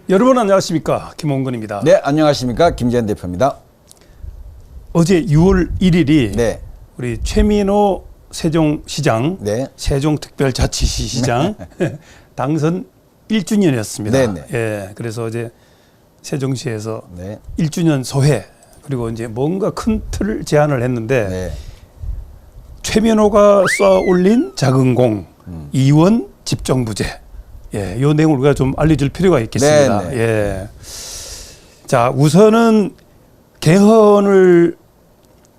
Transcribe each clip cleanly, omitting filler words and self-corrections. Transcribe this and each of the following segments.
여러분 안녕하십니까, 김홍근입니다. 네, 안녕하십니까, 김재현 대표입니다. 어제 6월 1일이 네, 우리 최민호 세종시장, 네. 세종특별자치시장 당선 1주년이었습니다. 네, 네. 예, 그래서 어제 세종시에서 네, 1주년 소회 그리고 이제 뭔가 큰 틀을 제안을 했는데 네, 최민호가 쌓아 올린 작은 공, 이원 집정부제. 예, 이 내용을 우리가 좀 알려줄 필요가 있겠습니다. 네, 네. 예. 자, 우선은 개헌을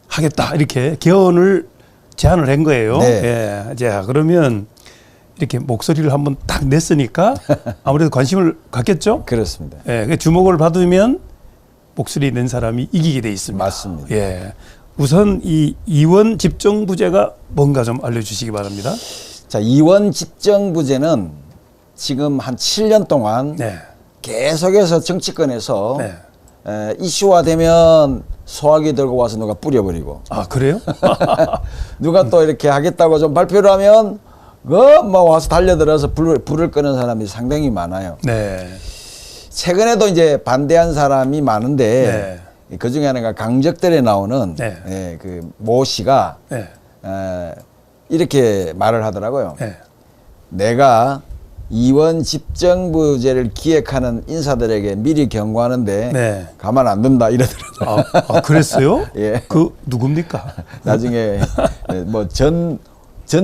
하겠다. 이렇게 개헌을 제안을 한 거예요. 네. 예. 자, 그러면 이렇게 목소리를 한번 딱 냈으니까 아무래도 관심을 갖겠죠? 그렇습니다. 예. 그 주목을 받으면 목소리 낸 사람이 이기게 돼 있습니다. 맞습니다. 예. 우선 이 이원 집정부제가 뭔가 좀 알려주시기 바랍니다. 자, 이원 집정부제는 지금 한 7년 동안 네. 계속해서 정치권에서 네. 이슈화되면 소화기 들고 와서 누가 뿌려버리고 아, 그래요? 누가 또 이렇게 하겠다고 좀 발표를 하면 뭐 와서 달려들어서 불을 끄는 사람이 상당히 많아요. 네. 최근에도 이제 반대한 사람이 많은데 그 중에 하나가 강적들에 나오는 네. 그 모 씨가 네. 이렇게 말을 하더라고요. 네. 내가 이원 집정부제를 기획하는 인사들에게 미리 경고하는데 네. 가만 안 둔다 이러더라고요. 아, 그랬어요? 예. 그 누굽니까? 나중에 뭐 전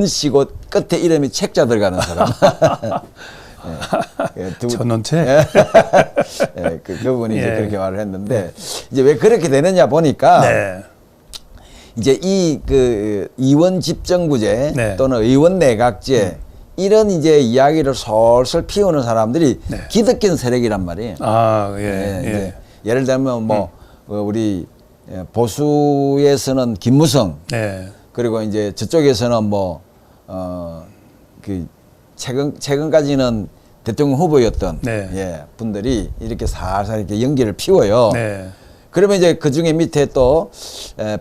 씨고 끝에 이름이 책자 들어가는 사람. 전원책. 그분이 이제 예. 그렇게 말을 했는데 이제 왜 그렇게 되느냐 보니까 네. 이제 그 이원 집정부제 네. 또는 의원 내각제 이런 이제 이야기를 솔솔 피우는 사람들이 네. 기득권 세력이란 말이에요. 아, 예. 예, 예. 이제 예를 들면 뭐 우리 보수에서는 김무성 네. 그리고 이제 저쪽에서는 그 최근까지는 대통령 후보였던 네. 예, 분들이 이렇게 살살 이렇게 연기를 피워요. 네. 그러면 이제 그 중에 밑에 또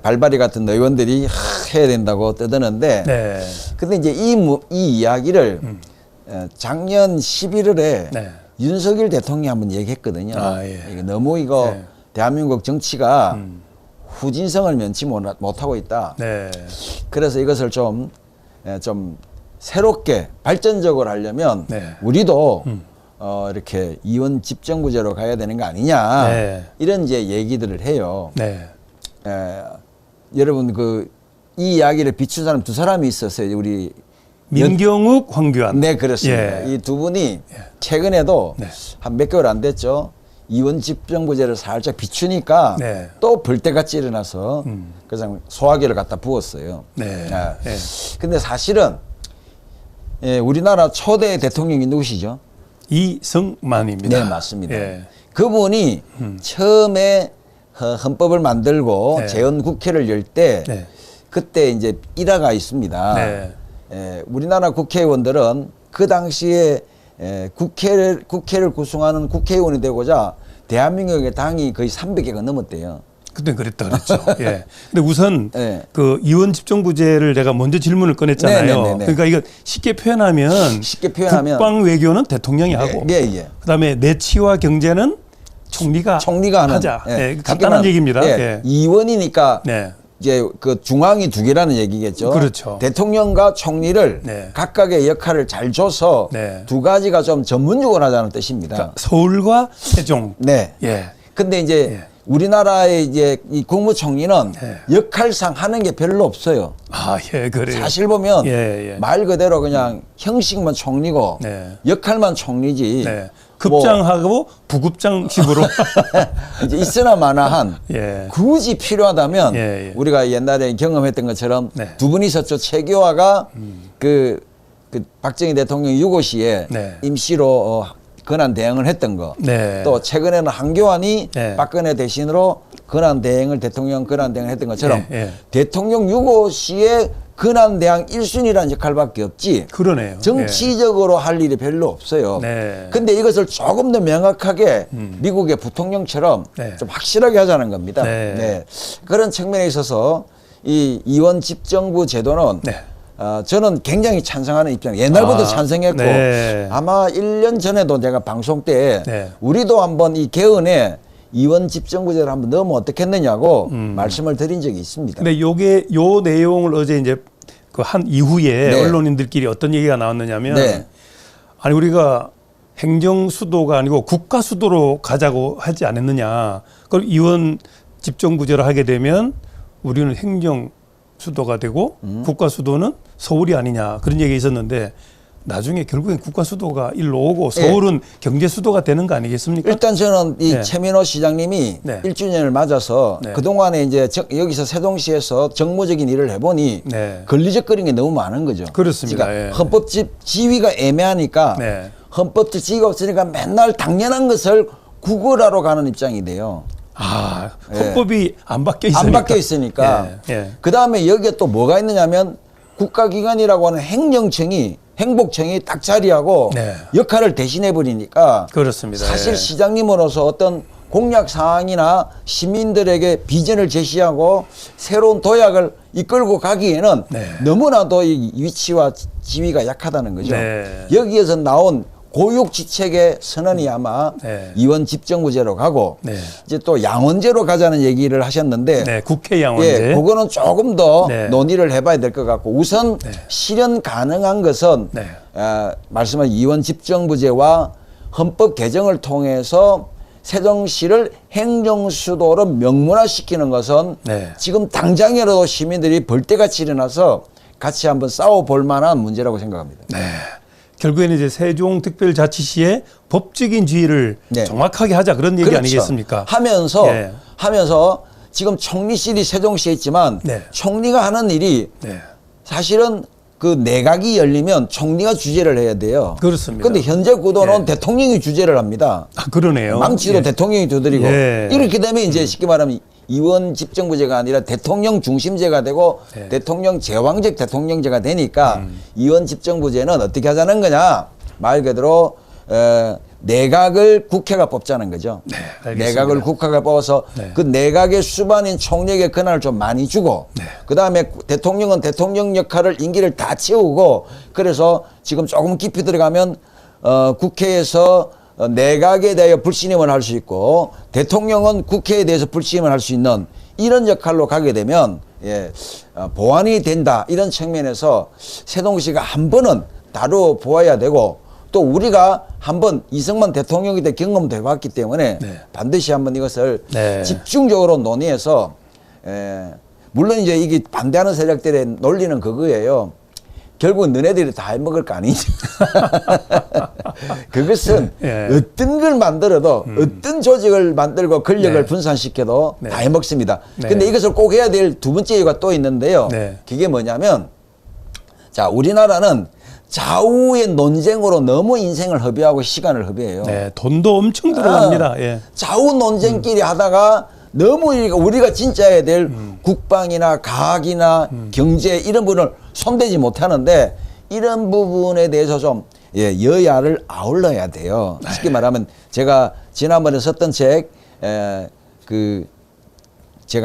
발발이 같은 의원들이 해야 된다고 떠드는데 네. 근데 이제 이 이야기를 작년 11월에 네. 윤석열 대통령이 한번 얘기했거든요. 아, 예. 이거 너무 이거 네. 대한민국 정치가 후진성을 면치 못하고 있다. 네. 그래서 이것을 좀 새롭게 발전적으로 하려면 네. 우리도 이렇게 이원 집정부제로 가야 되는 거 아니냐. 네. 이런 이제 얘기들을 해요. 네. 여러분 이 이야기를 비춘 사람 두 사람이 있었어요. 우리 민경욱, 황교안. 네, 그렇습니다. 예. 이 두 분이 최근에도 네. 한 몇 개월 안 됐죠. 이원 집정부제를 살짝 비추니까 네. 또 벌떼같이 일어나서 그래서 소화기를 갖다 부었어요. 네. 아, 네. 근데 사실은 우리나라 초대 대통령이 누구시죠? 이성만입니다. 네, 맞습니다. 예. 그분이 처음에 헌법을 만들고 네. 재헌국회를 열 때 네. 그때 이제 일화가 있습니다. 네. 우리나라 국회의원들은 그 당시에 국회를 구성하는 국회의원이 되고자 대한민국의 당이 거의 300개가 넘었대요. 그때 그랬다 그랬죠. 예. 근데 우선 네. 그 이원 집정부제를 내가 먼저 질문을 꺼냈잖아요. 네네네네. 그러니까 이거 쉽게 표현하면 국방 외교는 대통령이 하고 예. 그다음에 내치와 경제는 총리가 하는 하자. 예. 예. 간단한 얘기입니다. 예. 예. 이원이니까 네. 이제 그 중앙이 두 개라는 얘기겠죠. 그렇죠. 대통령과 총리를 네. 각각의 역할을 잘 줘서 네. 두 가지가 좀 전문적으로 하자는 뜻입니다. 그러니까 서울과 세종. 네. 예. 근데 이제 예. 우리나라의 이제 이 국무총리는 역할상 하는 게 별로 없어요. 아, 예, 그래요. 사실 보면 예. 말 그대로 그냥 형식만 총리고 네. 역할만 총리지. 네. 급장하고 부급장식으로 이제 있으나 마나한 예. 굳이 필요하다면 예. 우리가 옛날에 경험했던 것처럼 네. 두 분이 있었죠. 최규하가 그 박정희 대통령 유고시에 네. 임시로 권한 대행을 했던 거. 네. 또 최근에는 한교안이 네. 박근혜 대신으로 대통령 권한 대행을 했던 것처럼 예. 대통령 유고시에 권한대행 1순위라는 역할밖에 없지. 그러네요. 정치적으로 할 일이 별로 없어요. 네. 근데 이것을 조금 더 명확하게 미국의 부통령처럼 네. 좀 확실하게 하자는 겁니다. 네. 그런 측면에 있어서 이 이원 집정부 제도는 네. 저는 굉장히 찬성하는 입장이에요. 옛날부터 찬성했고 네. 아마 1년 전에도 제가 방송 때 네. 우리도 한번 이 개헌에 이원 집정부제를 한번 넣으면 어떻겠느냐고 말씀을 드린 적이 있습니다. 근데 요 내용을 어제 이제 그 한 이후에 네. 언론인들끼리 어떤 얘기가 나왔느냐면 네. 아니 우리가 행정 수도가 아니고 국가 수도로 가자고 하지 않았느냐. 그걸 이원 집정부제를 하게 되면 우리는 행정 수도가 되고 국가 수도는 서울이 아니냐 그런 얘기가 있었는데 나중에 결국엔 국가 수도가 일로 오고 서울은 경제 수도가 되는 거 아니겠습니까? 일단 저는 이 네. 최민호 시장님이 네. 1주년을 맞아서 네. 그동안에 이제 여기서 세종시에서 정무적인 일을 해보니 네. 걸리적거리는 게 너무 많은 거죠. 그렇습니다. 그러니까 예. 헌법집 지위가 애매하니까 네. 헌법집 지위가 없으니까 맨날 당연한 것을 구걸하러 가는 입장이 돼요. 아, 헌법이 안 바뀌어 있으니까. 안 바뀌어 있으니까. 예, 예. 그 다음에 여기에 또 뭐가 있느냐면 국가기관이라고 하는 행복청이 딱 자리하고 네. 역할을 대신해 버리니까 그렇습니다. 사실 예. 시장님으로서 어떤 공약 사항이나 시민들에게 비전을 제시하고 새로운 도약을 이끌고 가기에는 네. 너무나도 이 위치와 지위가 약하다는 거죠. 네. 여기에서 나온 고육지책의 선언이 아마 네. 이원 집정부제로 가고 네. 이제 또 양원제로 가자는 얘기를 하셨는데 네, 국회 양원제. 예, 그거는 조금 더 네. 논의를 해봐야 될 것 같고 우선 네. 실현 가능한 것은 네. 말씀하신 이원 집정부제와 헌법 개정을 통해서 세종시를 행정수도로 명문화시키는 것은 네. 지금 당장이라도 시민들이 벌떼같이 일어나서 같이 한번 싸워볼 만한 문제라고 생각합니다. 네. 결국에는 이제 세종특별자치시의 법적인 지위를 네. 정확하게 하자 그런 얘기 그렇죠. 아니겠습니까? 하면서 예. 지금 총리실이 세종시에 있지만 네. 총리가 하는 일이 네. 사실은 그 내각이 열리면 총리가 주재를 해야 돼요. 그렇습니다. 그런데 현재 구도는 예. 대통령이 주재를 합니다. 아, 그러네요. 망치도 예. 대통령이 두드리고 예. 이렇게 되면 이제 쉽게 말하면 이원 집정부제가 아니라 대통령 중심제가 되고 예. 대통령 제왕적 대통령제가 되니까 이원 집정부제는 어떻게 하자는 거냐 말 그대로 내각을 국회가 뽑자는 거죠. 네, 알겠습니다. 내각을 국회가 뽑아서 네. 그 내각의 수반인 총리에게 권한을 좀 많이 주고 네. 그다음에 대통령은 대통령 역할을 임기를 다 채우고 그래서 지금 조금 깊이 들어가면 국회에서 내각에 대하여 불신임을 할 수 있고 대통령은 국회에 대해서 불신임을 할 수 있는 이런 역할로 가게 되면 보완이 된다 이런 측면에서 세종시가 한 번은 다뤄보아야 되고 또 우리가 한번 이승만 대통령이 때 경험도 해봤기 때문에 네. 반드시 한번 이것을 네. 집중적으로 논의해서 물론 이제 이게 반대하는 세력들의 논리는 그거예요. 결국 너네들이 다 해먹을 거 아니지. 그것은 예. 어떤 걸 만들어도 어떤 조직을 만들고 권력을 네. 분산시켜도 네. 다 해먹습니다. 네. 근데 이것을 꼭 해야 될 두 번째 이유가 또 있는데요. 네. 그게 뭐냐면 자 우리나라는 좌우의 논쟁으로 너무 인생을 허비하고 시간을 허비해요. 네, 돈도 엄청 들어갑니다. 예. 좌우 논쟁끼리 하다가 너무 우리가 진짜 해야 될 국방이나 과학이나 경제 이런 부분을 손대지 못하는데 이런 부분에 대해서 좀 여야를 아울러야 돼요. 쉽게 말하면 제가 지난번에 썼던 제가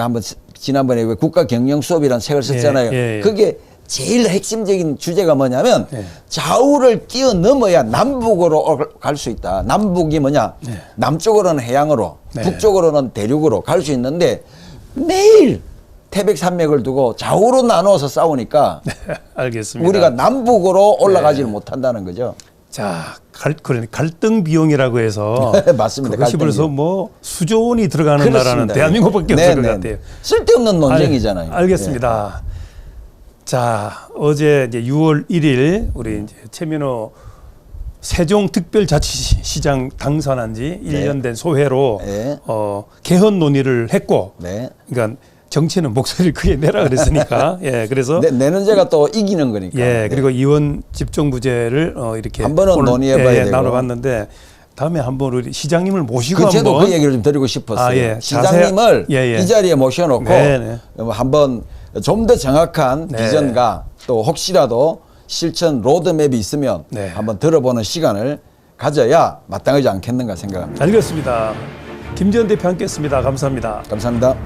한번 지난번에 왜 국가 경영 수업이라는 책을 썼잖아요. 예. 그게 제일 핵심적인 주제가 뭐냐면 네. 좌우를 뛰어넘어야 남북으로 갈 수 있다. 남북이 뭐냐? 네. 남쪽으로는 해양으로, 네. 북쪽으로는 대륙으로 갈 수 있는데 매일 태백산맥을 두고 좌우로 나누어서 싸우니까 알겠습니다. 우리가 남북으로 올라가지를 못한다는 거죠. 자, 갈등 비용이라고 해서 맞습니다. 그것이 갈등 벌써 비용. 뭐 수조 원이 들어가는 그렇습니다. 나라는 대한민국밖에 네, 없을 것 네, 같아요. 네. 쓸데없는 논쟁이잖아요. 알겠습니다. 자, 어제 이제 6월 1일 우리 이제 최민호 세종특별자치시장 당선한 지 1년 된 소회로 네. 개헌 논의를 했고, 네. 그러니까 정치는 목소리를 크게 내라 그랬으니까, 예, 그래서 내는 제가 또 이기는 거니까. 예, 그리고 이원 집정부제를 이렇게 한 번은 오늘, 논의해봐야 되고. 나눠봤는데 다음에 한번 우리 시장님을 모시고 그 저도 한번 그 얘기를 좀 드리고 싶었어요. 아, 예. 시장님을 예. 이 자리에 모셔놓고 네, 네. 한번 좀 더 정확한 네. 비전과 또 혹시라도 실천 로드맵이 있으면 네. 한번 들어보는 시간을 가져야 마땅하지 않겠는가 생각합니다. 알겠습니다. 김지현 대표 함께했습니다. 감사합니다. 감사합니다.